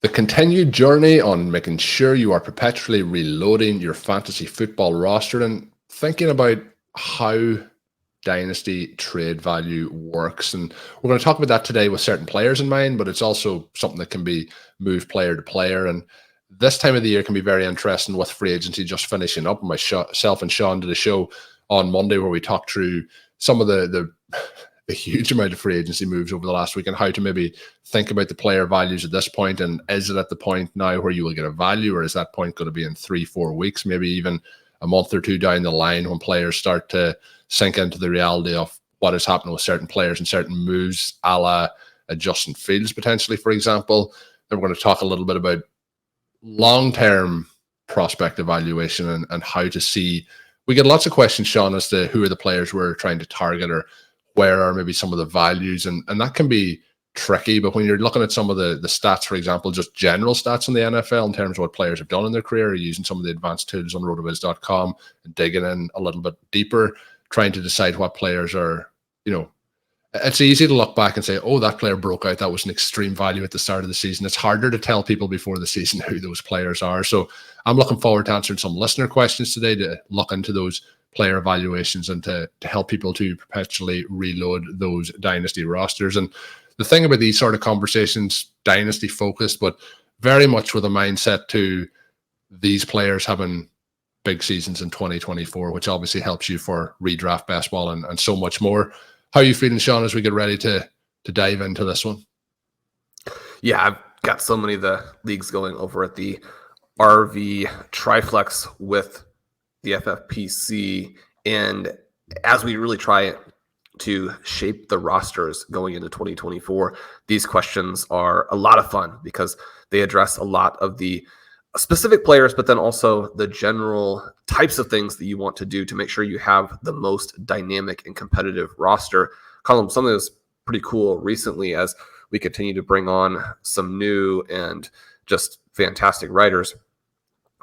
The continued journey on making sure you are perpetually reloading your fantasy football roster and thinking about how Dynasty trade value works. And we're going to talk about that today with certain players in mind, but it's also something that can be moved player to player. And this time of the year can be very interesting with free agency just finishing up. Myself and Shawn did a show on Monday where we talked through some of the huge amount of free agency moves over the last week and how to maybe think about the player values at this point. And is it at the point now where you will get a value, or is that point going to be in 3-4 weeks, maybe even a month or two down the line when players start to sink into the reality of what is happening with certain players and certain moves, a la Justin Fields potentially, for example. Then we're going to talk a little bit about long-term prospect evaluation and how to see. We get lots of questions, Shawn, as to who are the players we're trying to target, or where are maybe some of the values, and that can be tricky. But when you're looking at some of the stats, for example, just general stats in the NFL in terms of what players have done in their career, or using some of the advanced tools on RotoViz.com and digging in a little bit deeper, trying to decide what players are, it's easy to look back and say, oh, that player broke out. That was an extreme value at the start of the season. It's harder to tell people before the season who those players are. So I'm looking forward to answering some listener questions today to look into those player evaluations and to help people to perpetually reload those dynasty rosters. And the thing about these sort of conversations, dynasty focused, but very much with a mindset to these players having big seasons in 2024, which obviously helps you for redraft, best ball, and so much more. How are you feeling, Shawn, as we get ready to dive into this one? Yeah, I've got so many of the leagues going over at the RV Triflex with the FFPC, and as we really try to shape the rosters going into 2024, these questions are a lot of fun because they address a lot of the specific players, but then also the general types of things that you want to do to make sure you have the most dynamic and competitive roster. Colm, something that was pretty cool recently as we continue to bring on some new and just fantastic writers.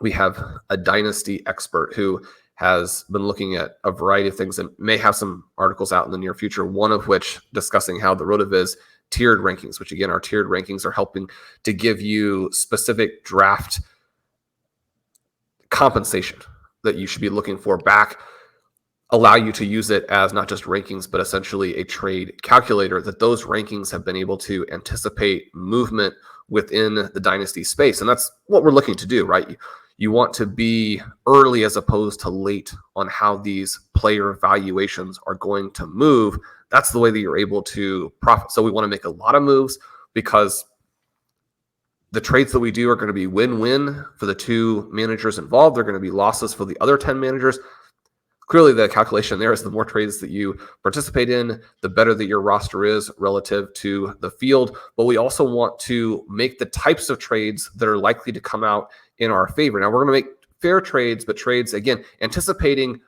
We have a dynasty expert who has been looking at a variety of things and may have some articles out in the near future, one of which discussing how the RotoViz tiered rankings, which again, our tiered rankings are helping to give you specific draft compensation that you should be looking for back, allow you to use it as not just rankings, but essentially a trade calculator, that those rankings have been able to anticipate movement within the dynasty space. And that's what we're looking to do, right? You want to be early as opposed to late on how these player valuations are going to move. That's the way that you're able to profit. So we want to make a lot of moves because the trades that we do are going to be win-win for the two managers involved. They're going to be losses for the other 10 managers. Clearly, the calculation there is the more trades that you participate in, the better that your roster is relative to the field. But we also want to make the types of trades that are likely to come out in our favor. Now, we're going to make fair trades, but trades, again, anticipating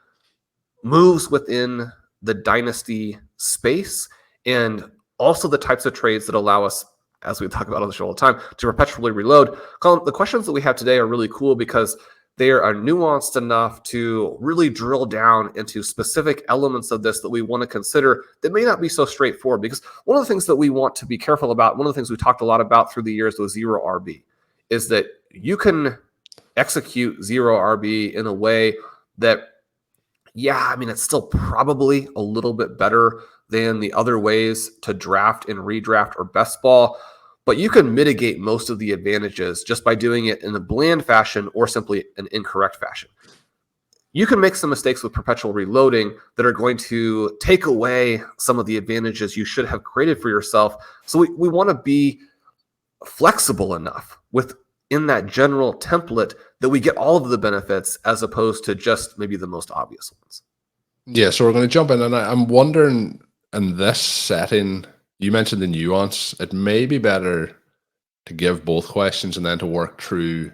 moves within the dynasty space, and also the types of trades that allow us, as we talk about on the show all the time, to perpetually reload. Colm, the questions that we have today are really cool because they are nuanced enough to really drill down into specific elements of this that we want to consider that may not be so straightforward. Because one of the things that we want to be careful about, one of the things we talked a lot about through the years with zero RB, is that you can execute zero RB in a way that, it's still probably a little bit better than the other ways to draft and redraft or best ball. But you can mitigate most of the advantages just by doing it in a bland fashion or simply an incorrect fashion. You can make some mistakes with perpetual reloading that are going to take away some of the advantages you should have created for yourself. So we want to be flexible enough within that general template that we get all of the benefits as opposed to just maybe the most obvious ones. Yeah, so we're going to jump in, and I'm wondering, in this setting, you mentioned the nuance. It may be better to give both questions and then to work through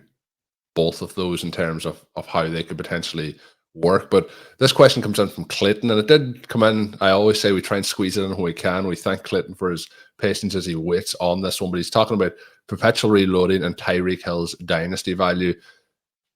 both of those in terms of how they could potentially work. But this question comes in from Clayton, and it did come in. I always say we try and squeeze it in when we can. We thank Clayton for his patience as he waits on this one, but he's talking about perpetual reloading and Tyreek Hill's dynasty value.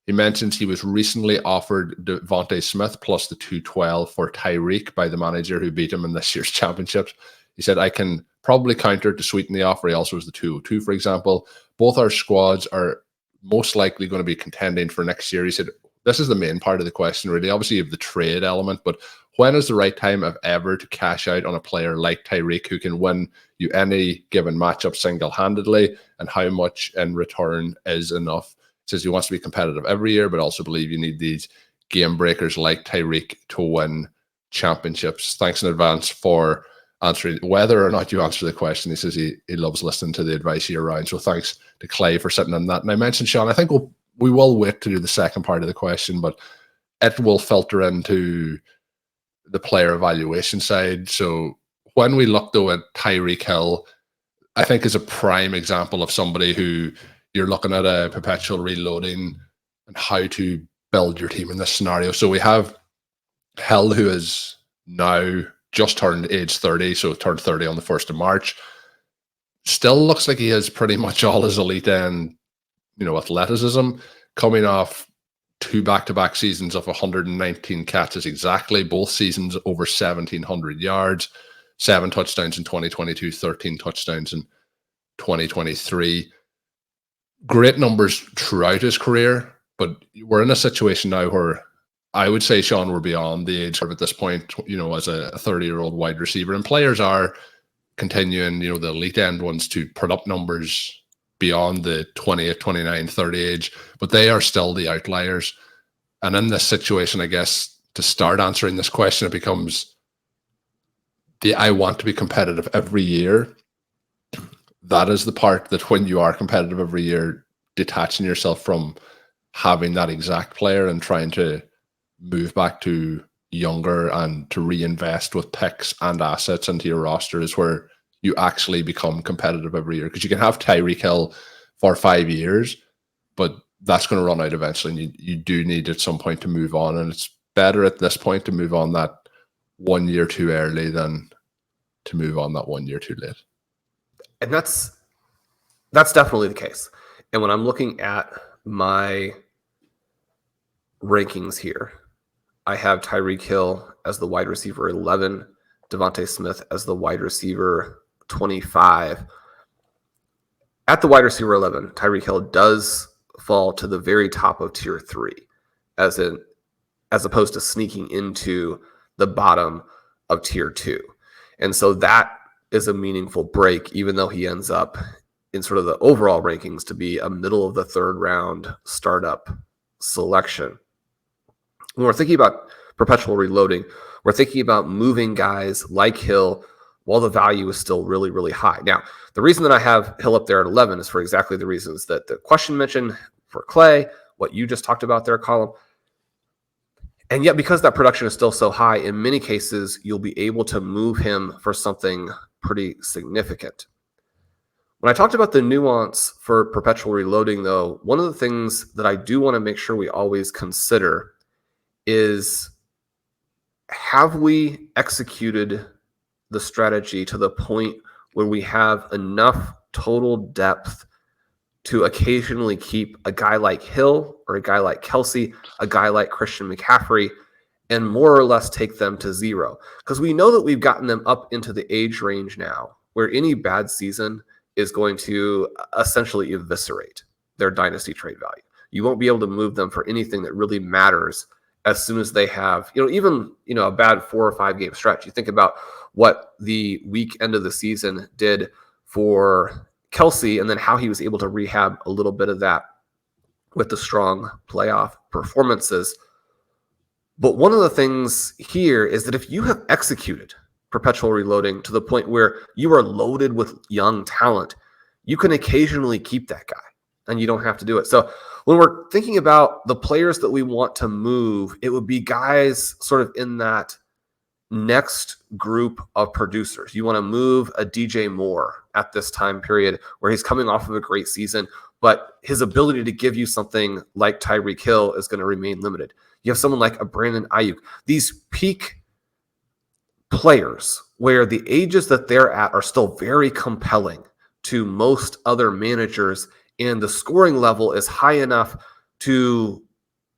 He mentions he was recently offered Devontae Smith plus the 212 for Tyreek by the manager who beat him in this year's championships. He said, I can probably counter to sweeten the offer. He also has the 202, for example. both our squads are most likely going to be contending for next year. He said, this is the main part of the question, really. Obviously, you have the trade element, but when is the right time, if ever, to cash out on a player like Tyreek, who can win you any given matchup single-handedly, and how much in return is enough? He says he wants to be competitive every year, but also believe you need these game breakers like Tyreek to win championships. Thanks in advance for answering whether or not you answer the question. He says he loves listening to the advice year round. So thanks to Clay for sitting on that. And I mentioned, Shawn, I think we will wait to do the second part of the question, but it will filter into the player evaluation side. So when we look, though, at Tyreek Hill, I think is a prime example of somebody who you're looking at a perpetual reloading and how to build your team in this scenario. So we have Hill, who is now just turned age 30, so turned 30 on the 1st of March. Still looks like he has pretty much all his elite end, athleticism, coming off 2 back-to-back seasons of 119 catches exactly, both seasons over 1,700 yards, 7 touchdowns in 2022, 13 touchdowns in 2023. Great numbers throughout his career, but we're in a situation now where I would say, Shawn, we're beyond the age curve at this point, as a 30-year-old wide receiver. And players are continuing, the elite end ones, to put up numbers beyond the 28, 29, 30 age, but they are still the outliers. And in this situation, I guess, to start answering this question, it becomes I want to be competitive every year. That is the part that when you are competitive every year, detaching yourself from having that exact player and trying to move back to younger and to reinvest with picks and assets into your roster is where you actually become competitive every year. Because you can have Tyreek Hill for 5 years, but that's going to run out eventually. And you do need at some point to move on. And it's better at this point to move on that 1 year too early than to move on that 1 year too late. And that's definitely the case. And when I'm looking at my rankings here, I have Tyreek Hill as the wide receiver 11, Devontae Smith as the wide receiver 25. At the wide receiver 11, Tyreek Hill does fall to the very top of tier 3, as opposed to sneaking into the bottom of tier 2. And so that is a meaningful break, even though he ends up in sort of the overall rankings to be a middle of the 3rd round startup selection. When we're thinking about perpetual reloading, we're thinking about moving guys like Hill while the value is still really, really high. Now, the reason that I have Hill up there at 11 is for exactly the reasons that the question mentioned for Clay, what you just talked about there, Colm. And yet, because that production is still so high, in many cases, you'll be able to move him for something pretty significant. When I talked about the nuance for perpetual reloading, though, one of the things that I do want to make sure we always consider is, have we executed the strategy to the point where we have enough total depth to occasionally keep a guy like Hill or a guy like Kelsey, a guy like Christian McCaffrey, and more or less take them to 0? Because we know that we've gotten them up into the age range now where any bad season is going to essentially eviscerate their dynasty trade value. You won't be able to move them for anything that really matters as soon as they have, even a bad 4 or 5 game stretch. You think about what the week end of the season did for Kelsey, and then how he was able to rehab a little bit of that with the strong playoff performances. But one of the things here is that if you have executed perpetual reloading to the point where you are loaded with young talent, you can occasionally keep that guy and you don't have to do it. So when we're thinking about the players that we want to move, it would be guys sort of in that next group of producers. You want to move a DJ Moore at this time period where he's coming off of a great season, but his ability to give you something like Tyreek Hill is going to remain limited. You have someone like a Brandon Ayuk. These peak players where the ages that they're at are still very compelling to most other managers, and the scoring level is high enough to,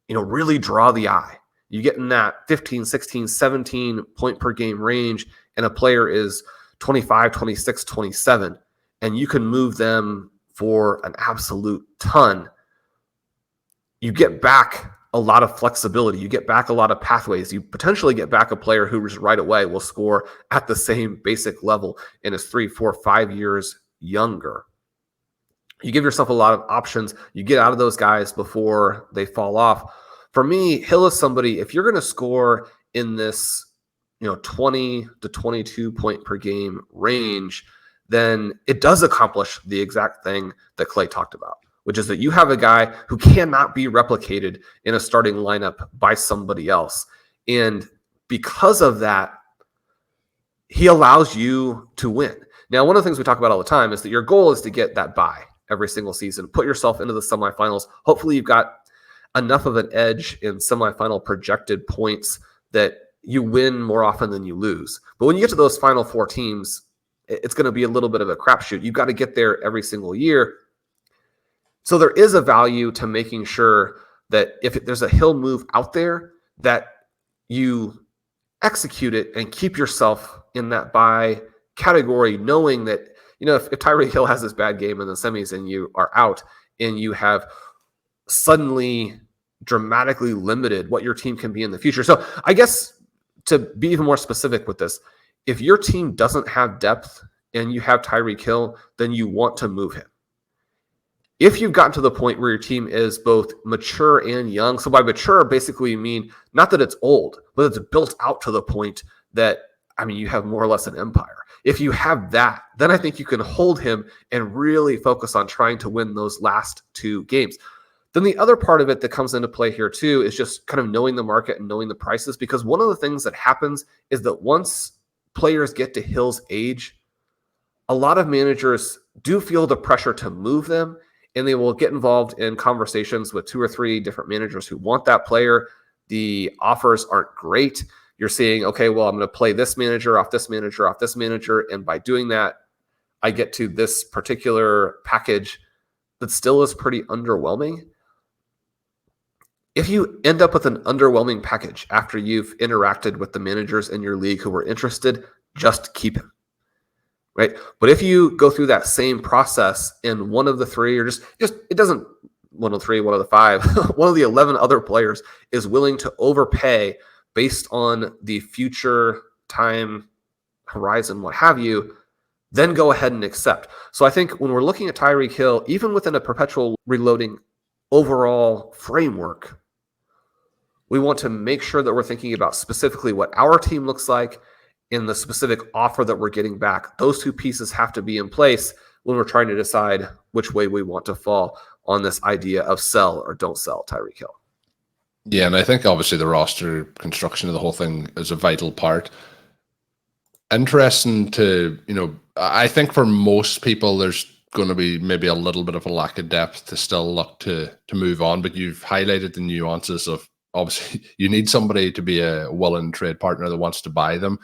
really draw the eye. You get in that 15, 16, 17 point per game range, and a player is 25, 26, 27, and you can move them for an absolute ton, you get back a lot of flexibility. You get back a lot of pathways. You potentially get back a player who just right away will score at the same basic level and is 3, 4, 5 years younger. You give yourself a lot of options. You get out of those guys before they fall off. For me, Hill is somebody, if you're going to score in this 20 to 22 point per game range, then it does accomplish the exact thing that Clay talked about, which is that you have a guy who cannot be replicated in a starting lineup by somebody else. And because of that, he allows you to win. Now, one of the things we talk about all the time is that your goal is to get that bye every single season, put yourself into the semifinals. Hopefully you've got enough of an edge in semifinal projected points that you win more often than you lose. But when you get to those final 4 teams, it's going to be a little bit of a crapshoot. You've got to get there every single year. So there is a value to making sure that if there's a Hill move out there, that you execute it and keep yourself in that bye category, knowing that, if Tyreek Hill has this bad game in the semis and you are out and you have suddenly dramatically limited what your team can be in the future. So I guess to be even more specific with this, if your team doesn't have depth and you have Tyreek Hill, then you want to move him. If you've gotten to the point where your team is both mature and young, so by mature, basically you mean not that it's old, but it's built out to the point that, you have more or less an empire. If you have that, then I think you can hold him and really focus on trying to win those last 2 games. Then the other part of it that comes into play here too is just kind of knowing the market and knowing the prices, because one of the things that happens is that once players get to Hill's age, a lot of managers do feel the pressure to move them, and they will get involved in conversations with 2 or 3 different managers who want that player. The offers aren't great. You're saying, okay, well, I'm going to play this manager off this manager off this manager, and by doing that, I get to this particular package that still is pretty underwhelming. If you end up with an underwhelming package after you've interacted with the managers in your league who were interested, just keep him, right? But if you go through that same process and one of the 3 or just it doesn't, one of the 3, one of the 5, one of the 11 other players is willing to overpay based on the future time horizon, what have you, then go ahead and accept. So I think when we're looking at Tyreek Hill, even within a perpetual reloading overall framework, we want to make sure that we're thinking about specifically what our team looks like in the specific offer that we're getting back. Those 2 pieces have to be in place when we're trying to decide which way we want to fall on this idea of sell or don't sell Tyreek Hill. Yeah, and I think obviously the roster construction of the whole thing is a vital part. Interesting to, I think for most people there's going to be maybe a little bit of a lack of depth to still look to move on, but you've highlighted the nuances of obviously you need somebody to be a willing trade partner that wants to buy them.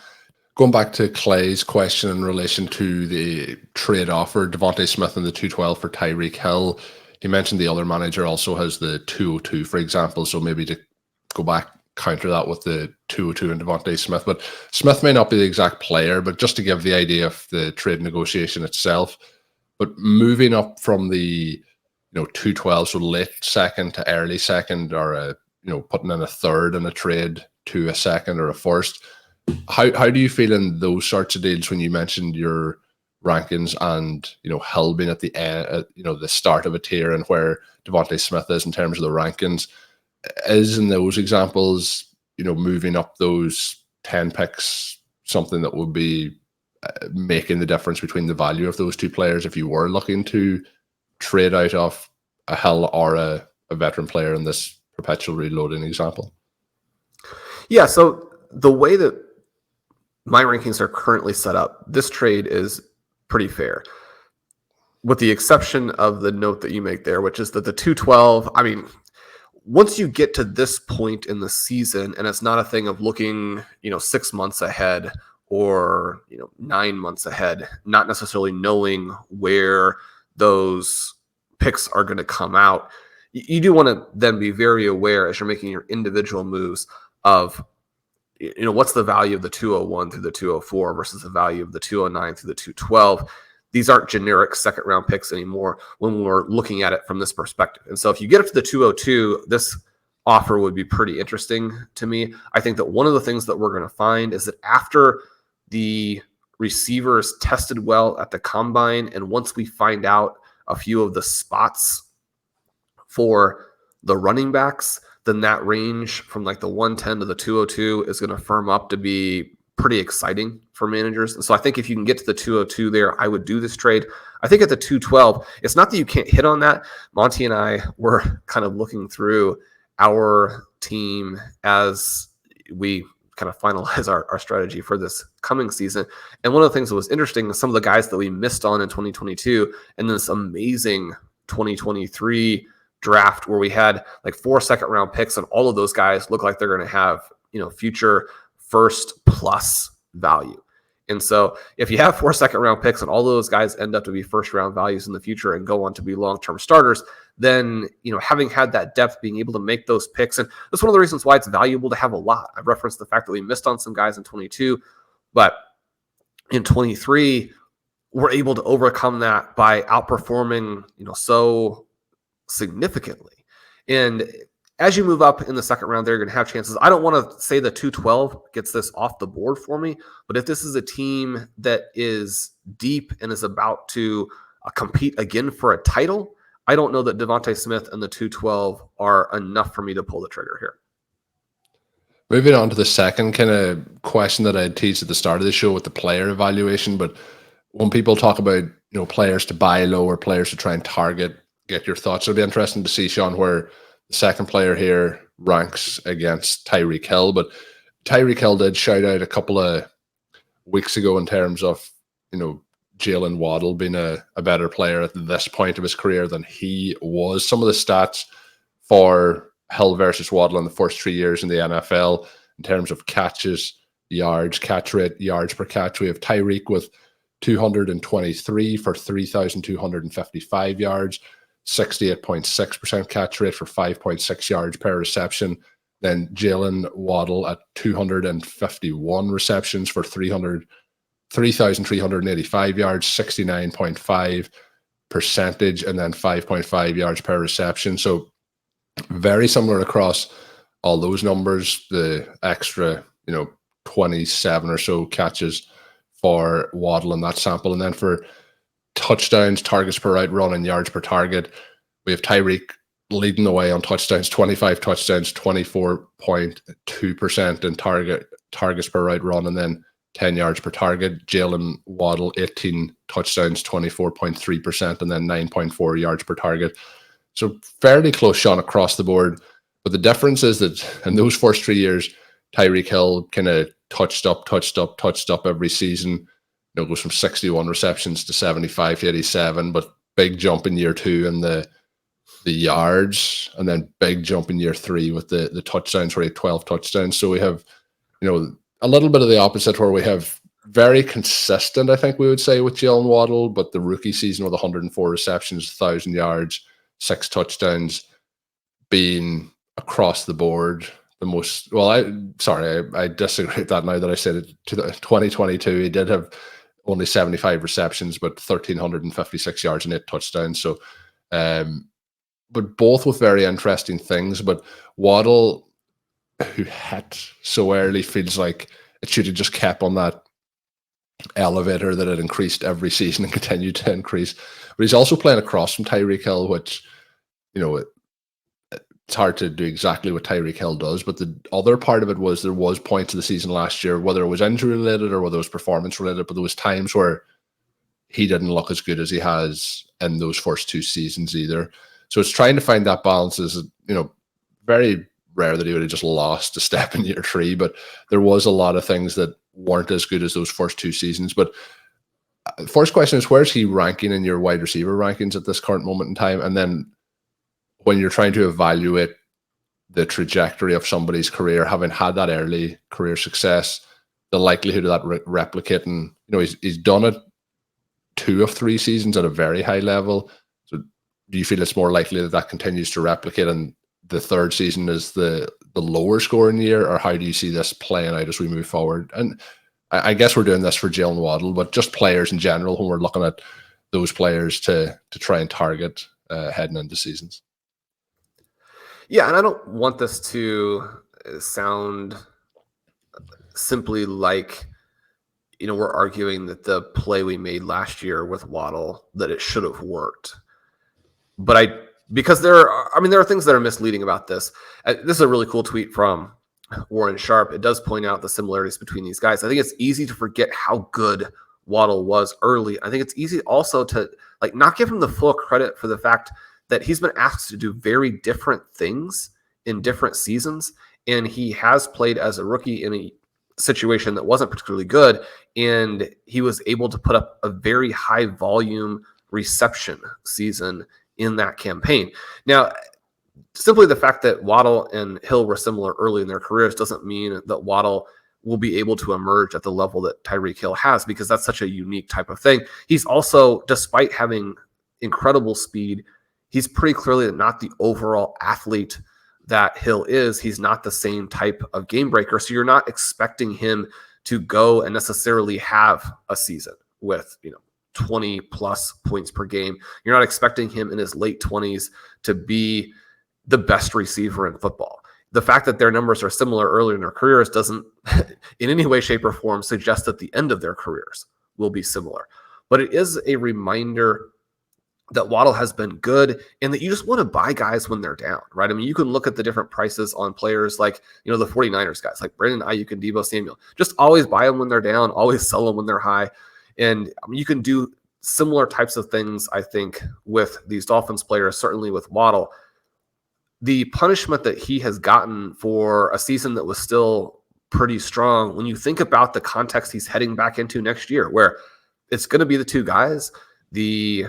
Going back to Clay's question in relation to the trade offer, Devontae Smith and the 212 for Tyreek Hill, he mentioned the other manager also has the 202, for example. So maybe to go back, counter that with the 202 and Devontae Smith. But Smith may not be the exact player, but just to give the idea of the trade negotiation itself. But moving up from the 212, so late second to early second, or putting in a third in a trade to a second or a first. How do you feel in those sorts of deals when you mentioned your rankings and Hill being at the end, the start of a tier, and where Devontae Smith is in terms of the rankings? Is in those examples, moving up those 10 picks something that would be making the difference between the value of those 2 players if you were looking to trade out of a Hill or a veteran player in this perpetual reloading example? Yeah, so the way that my rankings are currently set up, this trade is pretty fair, with the exception of the note that you make there, which is that the 212, once you get to this point in the season, and it's not a thing of looking, 6 months ahead or, 9 months ahead, not necessarily knowing where those picks are going to come out, you do want to then be very aware as you're making your individual moves of, what's the value of the 201 through the 204 versus the value of the 209 through the 212. these aren't generic second round picks anymore when we're looking at it from this perspective. And so if you get up to the 202, this offer would be pretty interesting to me. I think that one of the things that we're going to find is that after the receivers tested well at the combine, and once we find out a few of the spots for the running backs, then that range from like the 110 to the 202 is going to firm up to be pretty exciting for managers. And so I think if you can get to the 202 there, I would do this trade. I think at the 212, it's not that you can't hit on that. Monty and I were kind of looking through our team as we kind of finalize our strategy for this coming season. And one of the things that was interesting is some of the guys that we missed on in 2022 and this amazing 2023 draft where we had like 4 second round picks, and all of those guys look like they're going to have, future first plus value. And so if you have 4 second round picks and all those guys end up to be first round values in the future and go on to be long-term starters, then, having had that depth, being able to make those picks. And that's one of the reasons why it's valuable to have a lot. I've referenced the fact that we missed on some guys in 22, but in 23, we're able to overcome that by outperforming, so significantly. And as you move up in the second round, they're going to have chances. I don't want to say the 212 gets this off the board for me, but if this is a team that is deep and is about to compete again for a title, I don't know that Devontae Smith and the 212 are enough for me to pull the trigger here. Moving on to the second kind of question that I teased at the start of the show with the player evaluation, but when people talk about players to buy low or players to try and target, get your thoughts. It'll be interesting to see, Shawn, where the second player here ranks against Tyreek Hill. But Tyreek Hill did shout out a couple of weeks ago in terms of Jaylen Waddle being a better player at this point of his career than he was. Some of the stats for Hill versus Waddle in the first 3 years in the NFL in terms of catches, yards, catch rate, yards per catch. We have Tyreek with 223 for 3,255 yards, 68.6% catch rate for 5.6 yards per reception. Then Jaylen Waddle at 251 receptions for 3,385 yards, 69.5 percentage, and then 5.5 yards per reception. So very similar across all those numbers. The extra, 27 or so catches for Waddle in that sample. And then for touchdowns, targets per route run, and yards per target, we have Tyreek leading the way on touchdowns, 25 touchdowns, 24.2% in targets per route run, and then 10 yards per target. Jaylen Waddle, 18 touchdowns, 24.3%, and then 9.4 yards per target. So fairly close, Shawn, across the board. But the difference is that in those first 3 years, Tyreek Hill kind of touched up every season. Goes from 61 receptions to 75 to 87, but big jump in year 2 and the yards, and then big jump in year 3 with the touchdowns, where he had 12 touchdowns. So we have, a little bit of the opposite, where we have very consistent, I think we would say, with Jaylen Waddle, but the rookie season with 104 receptions, 1,000 yards, 6 touchdowns, being across the board the most. Well, I disagree with that now that I said it. To the 2022, he did have only 75 receptions, but 1,356 yards and 8 touchdowns. So, but both with very interesting things. But Waddle, who hit so early, feels like it should have just kept on that elevator that had increased every season and continued to increase. But he's also playing across from Tyreek Hill, which, it's hard to do exactly what Tyreek Hill does. But the other part of it was there was points of the season last year, whether it was injury related or whether it was performance related, but there was times where he didn't look as good as he has in those first 2 seasons either. So it's trying to find that balance. Is, very rare that he would have just lost a step in year 3, but there was a lot of things that weren't as good as those first 2 seasons. But first question is, where's he ranking in your wide receiver rankings at this current moment in time? And then when you're trying to evaluate the trajectory of somebody's career, having had that early career success, the likelihood of that replicating, he's done it 2 of 3 seasons at a very high level. So do you feel it's more likely that continues to replicate and the 3rd season is the lower scoring year, or how do you see this playing out as we move forward? And I guess we're doing this for Jaylen Waddle, but just players in general when we're looking at those players to try and target heading into seasons. Yeah, and I don't want this to sound simply like, we're arguing that the play we made last year with Waddle, that it should have worked. But because there are things that are misleading about this. This is a really cool tweet from Warren Sharp. It does point out the similarities between these guys. I think it's easy to forget how good Waddle was early. I think it's easy also to not give him the full credit for the fact that he's been asked to do very different things in different seasons. And he has played as a rookie in a situation that wasn't particularly good. And he was able to put up a very high volume reception season in that campaign. Now, simply the fact that Waddle and Hill were similar early in their careers doesn't mean that Waddle will be able to emerge at the level that Tyreek Hill has, because that's such a unique type of thing. He's also, despite having incredible speed, he's pretty clearly not the overall athlete that Hill is. He's not the same type of game breaker. So you're not expecting him to go and necessarily have a season with, 20 plus points per game. You're not expecting him in his late 20s to be the best receiver in football. The fact that their numbers are similar earlier in their careers doesn't in any way, shape, or form suggest that the end of their careers will be similar. But it is a reminder that Waddle has been good and that you just want to buy guys when they're down, right? I mean, you can look at the different prices on players like, the 49ers guys, like Brandon Ayuk and Deebo Samuel. Just always buy them when they're down, always sell them when they're high. And you can do similar types of things, I think, with these Dolphins players, certainly with Waddle. The punishment that he has gotten for a season that was still pretty strong, when you think about the context he's heading back into next year, where it's going to be the two guys, the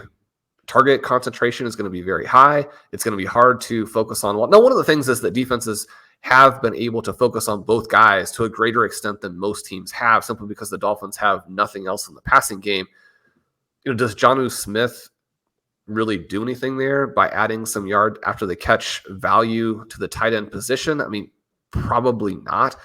target concentration is going to be very high. It's going to be hard to focus on. Now, one of the things is that defenses have been able to focus on both guys to a greater extent than most teams have, simply because the Dolphins have nothing else in the passing game. Does Jonnu Smith really do anything there by adding some yard after the catch value to the tight end position? I mean, probably not.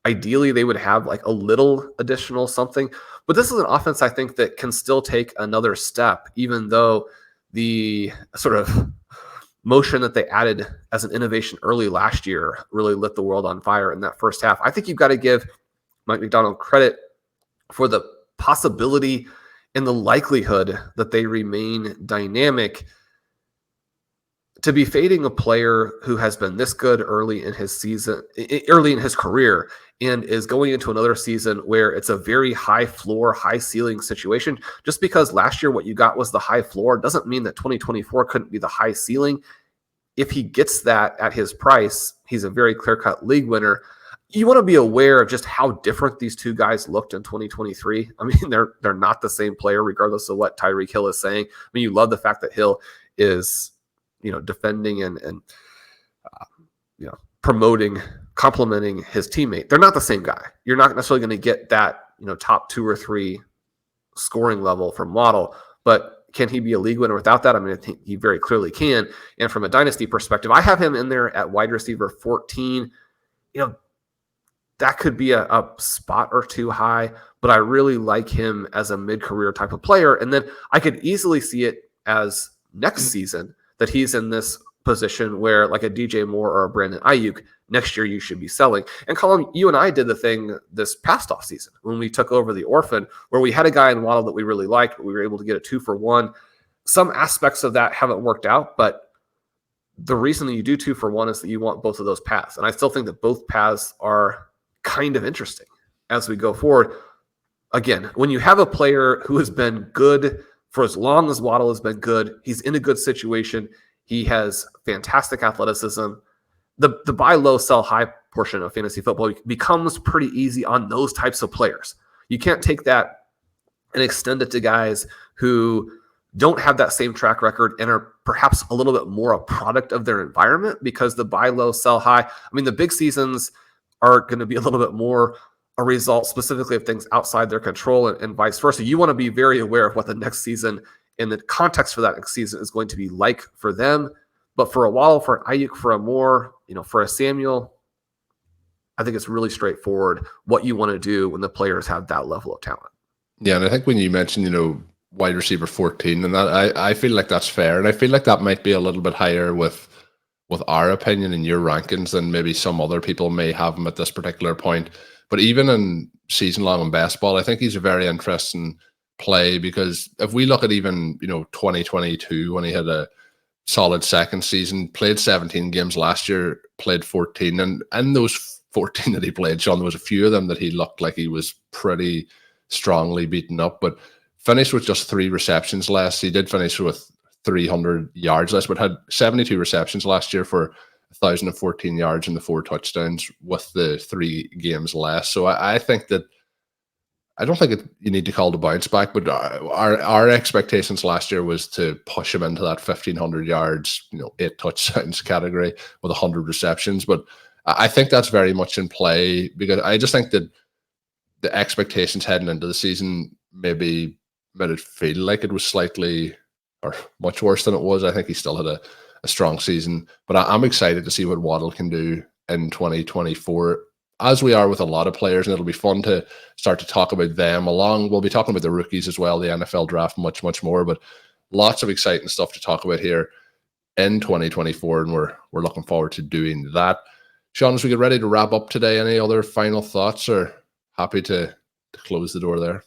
Ideally, they would have a little additional something. But this is an offense, I think, that can still take another step, even though the sort of motion that they added as an innovation early last year really lit the world on fire in that first half. I think you've got to give Mike Macdonald credit for the possibility and the likelihood that they remain dynamic. To be fading a player who has been this good early in his career, and is going into another season where it's a very high floor, high ceiling situation, just because last year what you got was the high floor doesn't mean that 2024 couldn't be the high ceiling. If he gets that at his price, he's a very clear-cut league winner. You want to be aware of just how different these two guys looked in 2023. I mean, they're not the same player, regardless of what Tyreek Hill is saying. I mean, you love the fact that Hill is, defending and promoting, complimenting his teammate. They're not the same guy. You're not necessarily going to get that, top 2 or 3 scoring level from Waddle, but can he be a league winner without that? I mean, I think he very clearly can. And from a dynasty perspective, I have him in there at wide receiver 14. That could be a spot or two high, but I really like him as a mid-career type of player. And then I could easily see it as next season that he's in this position where, like a DJ Moore or a Brandon Ayuk, next year you should be selling. And Colm, you and I did the thing this past offseason when we took over the orphan, where we had a guy in Waddle that we really liked, but we were able to get a 2-for-1. Some aspects of that haven't worked out, but the reason that you do 2-for-1 is that you want both of those paths. And I still think that both paths are kind of interesting as we go forward. Again, when you have a player who has been good for as long as Waddle has been good, he's in a good situation, he has fantastic athleticism, the buy low, sell high portion of fantasy football becomes pretty easy on those types of players. You can't take that and extend it to guys who don't have that same track record and are perhaps a little bit more a product of their environment, because the buy low, sell high, I mean, the big seasons are going to be a little bit more a result specifically of things outside their control and vice versa. You want to be very aware of what the next season and the context for that next season is going to be like for them. But for a Waddle, for an Ayuk, for a Moore, for a Samuel, I think it's really straightforward what you want to do when the players have that level of talent. Yeah, and I think when you mentioned, wide receiver 14, and that I feel like that's fair, and I feel like that might be a little bit higher with our opinion and your rankings than maybe some other people may have him at this particular point. But even in season long in best ball, I think he's a very interesting play, because if we look at even 2022, when he had a solid second season, played 17 games last year, played 14, and those 14 that he played, Shawn, there was a few of them that he looked like he was pretty strongly beaten up, but finished with just 3 receptions less. He did finish with 300 yards less, but had 72 receptions last year for 1,014 yards and the 4 touchdowns with the 3 games less. So I think that I don't think you need to call the bounce back, but our expectations last year was to push him into that 1,500 yards, 8 touchdowns category with 100 receptions. But I think that's very much in play, because I just think that the expectations heading into the season maybe made it feel like it was slightly or much worse than it was. I think he still had a strong season, but I'm excited to see what Waddle can do in 2024, as we are with a lot of players, and it'll be fun to start to talk about them along. We'll be talking about the rookies as well, the NFL draft, much, much more, but lots of exciting stuff to talk about here in 2024, and we're looking forward to doing that. Shawn, as we get ready to wrap up today, any other final thoughts, or happy to close the door there?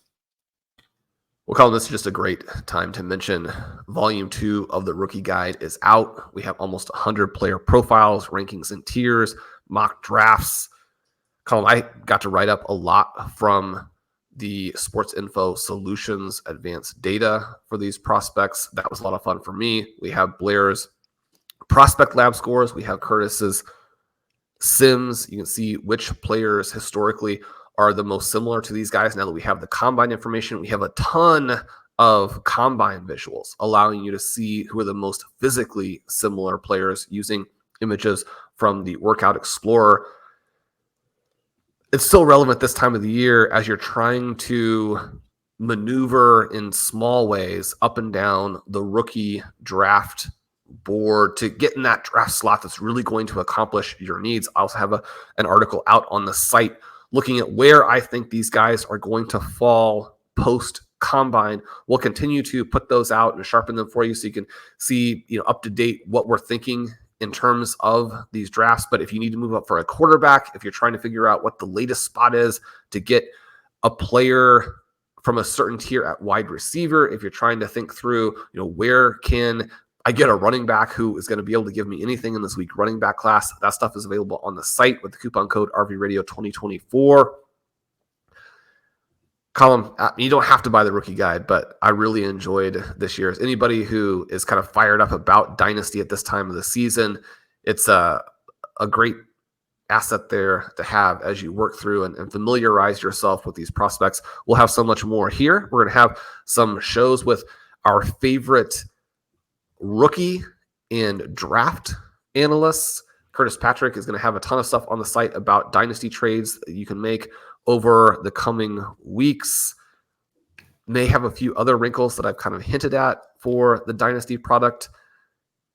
Well, Colm, this is just a great time to mention Volume 2 of the Rookie Guide is out. We have almost 100 player profiles, rankings and tiers, mock drafts. Colm, I got to write up a lot from the Sports Info Solutions advanced data for these prospects. That was a lot of fun for me. We have Blair's prospect lab scores. We have Curtis's sims. You can see which players historically are the most similar to these guys. Now that we have the combine information, we have a ton of combine visuals allowing you to see who are the most physically similar players using images from the Workout Explorer. It's still relevant this time of the year as you're trying to maneuver in small ways up and down the rookie draft board to get in that draft slot that's really going to accomplish your needs. I also have an article out on the site looking at where I think these guys are going to fall post combine. We'll continue to put those out and sharpen them for you so you can see, up to date what we're thinking in terms of these drafts. But if you need to move up for a quarterback, if you're trying to figure out what the latest spot is to get a player from a certain tier at wide receiver, if you're trying to think through, where can I get a running back who is going to be able to give me anything in this week running back class, that stuff is available on the site with the coupon code RVRadio2024. Colm, you don't have to buy the rookie guide, but I really enjoyed this year's. Anybody who is kind of fired up about Dynasty at this time of the season, it's a great asset there to have as you work through and familiarize yourself with these prospects. We'll have so much more here. We're going to have some shows with our favorite rookie and draft analysts. Curtis Patrick is going to have a ton of stuff on the site about Dynasty trades that you can make over the coming weeks. May have a few other wrinkles that I've kind of hinted at for the Dynasty product.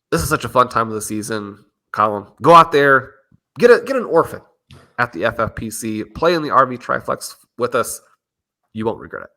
This is such a fun time of the season. Colm, go out there, get an orphan at the FFPC, play in the RV Triflex with us. You won't regret it.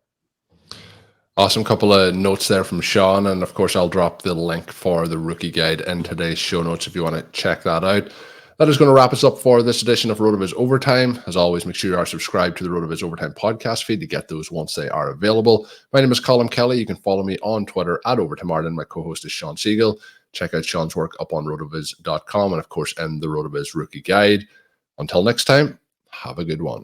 Awesome. Couple of notes there from Shawn, and of course I'll drop the link for the rookie guide in today's show notes if you want to check that out. That is going to wrap us up for this edition of RotoViz Overtime. As always, make sure you are subscribed to the RotoViz Overtime podcast feed to get those once they are available. My name is Colm Kelly. You can follow me on Twitter at OvertimeIreland. My co-host is Shawn Siegele. Check out Shawn's work up on rotoviz.com and of course in the RotoViz Rookie Guide. Until next time, have a good one.